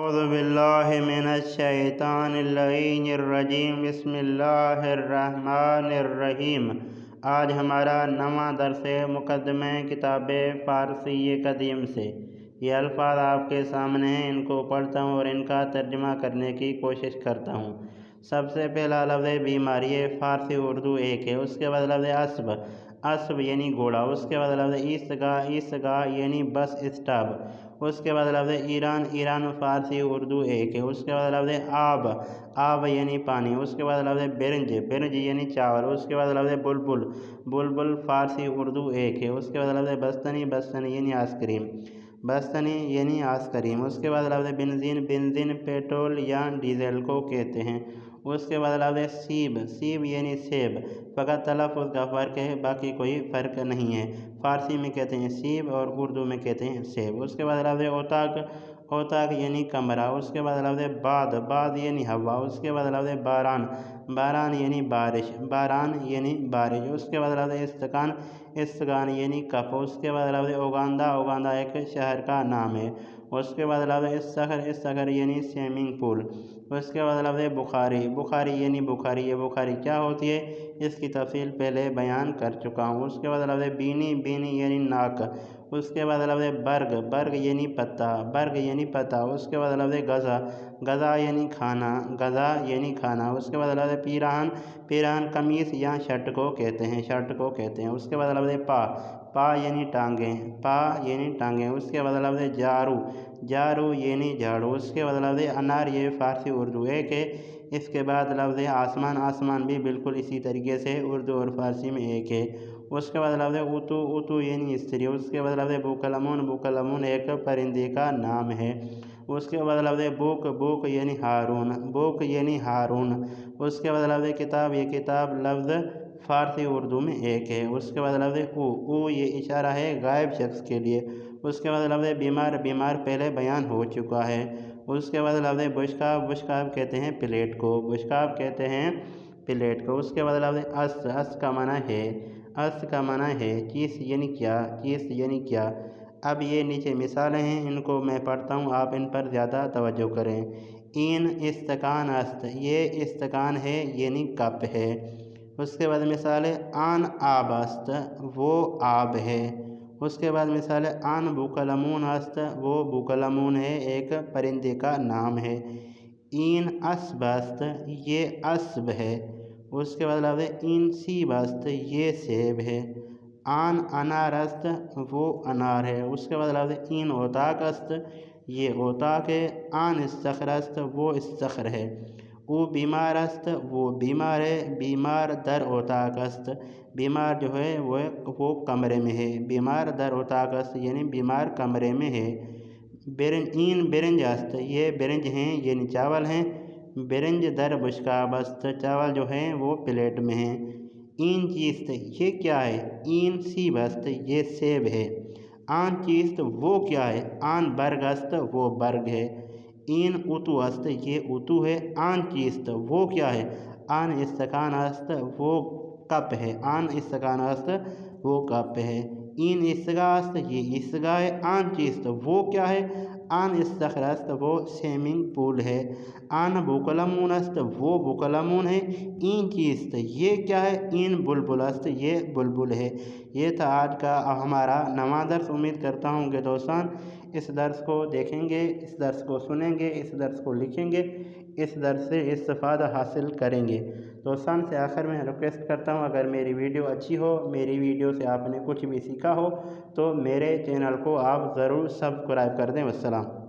اعوذ باللہ من الشیطان اللعین الرجیم بسم اللہ الرحمن الرحیم۔ آج ہمارا نواں درس مقدمہ کتاب فارسی قدیم سے۔ یہ الفاظ آپ کے سامنے ہیں، ان کو پڑھتا ہوں اور ان کا ترجمہ کرنے کی کوشش کرتا ہوں۔ سب سے پہلا لفظ بیماری ہے، فارسی اردو ایک ہے۔ اس کے بعد لفظ اسب، اسب یعنی گھوڑا۔ اس کے بعد لفظ عیسگاہ، عیسگاہ یعنی بس اسٹاپ۔ اس کے بعد لفظ ایران، ایران فارسی اردو ایک ہے۔ اس کے بعد لفظ آب، آب یعنی پانی۔ اس کے بعد لفظ برنج، برنج یعنی چاول۔ اس کے بعد لفظ بلبل، بلبل فارسی اردو ایک ہے۔ اس کے بعد لفظ بستنی، بستنی یعنی آئس کریم، بستنی یعنی آئس کریم۔ اس کے بعد لفظ بنزین، بنزین پیٹرول یا ڈیزل کو کہتے ہیں۔ اس کے بعد لفظ سیب، سیب یعنی سیب، فقط تلفظ کا فرق ہے، باقی کوئی فرق نہیں ہے۔ فارسی میں کہتے ہیں سیب اور اردو میں کہتے ہیں سیب۔ اس کے بعد لفظ اوتاق، اوتاق یعنی کمرہ۔ اس کے بعد لفظ باد، باد یعنی ہوا۔ اس کے بعد لفظ باران، باران یعنی بارش، باران یعنی بارش۔ اس کے بعد لفظ استکان، استکان یعنی کپ۔ اس کے بعد لفظ اوگاندا، اوگاندا ایک شہر کا نام ہے۔ اس کے بعد لفظ استخر، استخر یعنی سوئمنگ پول۔ اس کے بعد لفظ بخاری، بخاری یعنی بخاری۔ یہ بخاری کیا ہوتی ہے اس کی تفصیل پہلے بیان کر چکا ہوں۔ اس کے بعد لفظ بینی، بینی یعنی ناک۔ اس کے بعد لفظ برگ، برگ یعنی پتا، برگ یعنی پتا۔ اس کے بعد لفظ غذا، غذا یعنی کھانا، غذا یعنی کھانا۔ اس کے بعد لفظ پیراہن، پیراہن قمیص یا شرٹ کو کہتے ہیں، شرٹ کو کہتے ہیں۔ اس کے بعد لفظ پا، پا یعنی ٹانگیں، پا یعنی ٹانگیں۔ اس کے بعد لفظ جارو، جارو یعنی جھاڑو۔ اس کے بعد لفظ انار، یہ فارسی اردو ایک ہے۔ اس کے بعد لفظ آسمان، آسمان بھی بالکل اسی طریقے سے اردو اور فارسی میں ایک ہے۔ اس کے بعد لفظ اوتو، اوتو یعنی استری۔ اس کے بعد لفظ بوقلمون، بوقلمون ایک پرندے کا نام ہے۔ اس کے بعد لفظ بوک، بوک یعنی ہارون، بوک یعنی ہارون۔ اس کے بعد لفظ کتاب، یہ کتاب لفظ فارسی اردو میں ایک ہے۔ اس کے بعد لفظ او، او یہ اشارہ ہے غائب شخص کے لیے۔ اس کے بعد لفظ بیمار، بیمار پہلے بیان ہو چکا ہے۔ اس کے بعد لفظ بشقاب، بشقاب کہتے ہیں پلیٹ کو، بشقاب کہتے ہیں پلیٹ کو۔ اس کے بعد لفظ اس، اس کا معنی ہے، اس کا معنی ہے چیز یعنی کیا، چیز یعنی کیا۔ اب یہ نیچے مثالیں ہیں، ان کو میں پڑھتا ہوں، آپ ان پر زیادہ توجہ کریں۔ این استکان است، یہ استکان ہے یعنی کپ ہے۔ اس کے بعد مثال ہے آن آب است، وہ آب ہے۔ اس کے بعد مثال ہے آن بوقلمون است، وہ بوقلمون ہے، ایک پرندے کا نام ہے۔ این اسب است، یہ اسب ہے۔ اس کے بعد لفظ این سیب است، یہ سیب ہے۔ آن انار است، وہ انار ہے۔ اس کے بعد لفظ این اوتاق است، یہ اوتاق ہے۔ آن استخر است، وہ استخر ہے۔ او بیمار است، وہ بیمار ہے۔ بیمار در اوتاق است، بیمار جو ہے وہ کمرے میں ہے، بیمار در اوتاق است یعنی بیمار کمرے میں ہے۔ این برنج است، یہ برنج ہیں یعنی چاول ہیں۔ برنج در بشقاب است، چاول جو ہیں وہ پلیٹ میں ہیں۔ این چیست، یہ کیا ہے؟ این سیب است، یہ سیب ہے۔ آن چیست، وہ کیا ہے؟ آن برگ است، وہ برگ ہے۔ این اتو است، یہ اتو ہے۔ آن چیست، وہ کیا ہے؟ آن استکان است، وہ کپ ہے۔ آن استکان است، وہ کپ ہے۔ این عیسگاہ است، یہ عیسگاہ ہے۔ آن چیست، وہ کیا ہے؟ آن استخر است، وہ سوئمنگ پول ہے۔ آن بوقلمون است، وہ بوقلمون ہے۔ این چیست، یہ کیا ہے؟ این بلبل است، یہ بلبل ہے۔ یہ تھا آج کا ہمارا نواں درس۔ امید کرتا ہوں کہ دوستان اس درس کو دیکھیں گے، اس درس کو سنیں گے، اس درس کو لکھیں گے، اس درس سے استفادہ حاصل کریں گے۔ دوستان سے آخر میں ریکویسٹ کرتا ہوں، اگر میری ویڈیو اچھی ہو، میری ویڈیو سے آپ نے کچھ بھی سیکھا ہو تو میرے چینل کو آپ ضرور سبسکرائب کر دیں۔ والسلام۔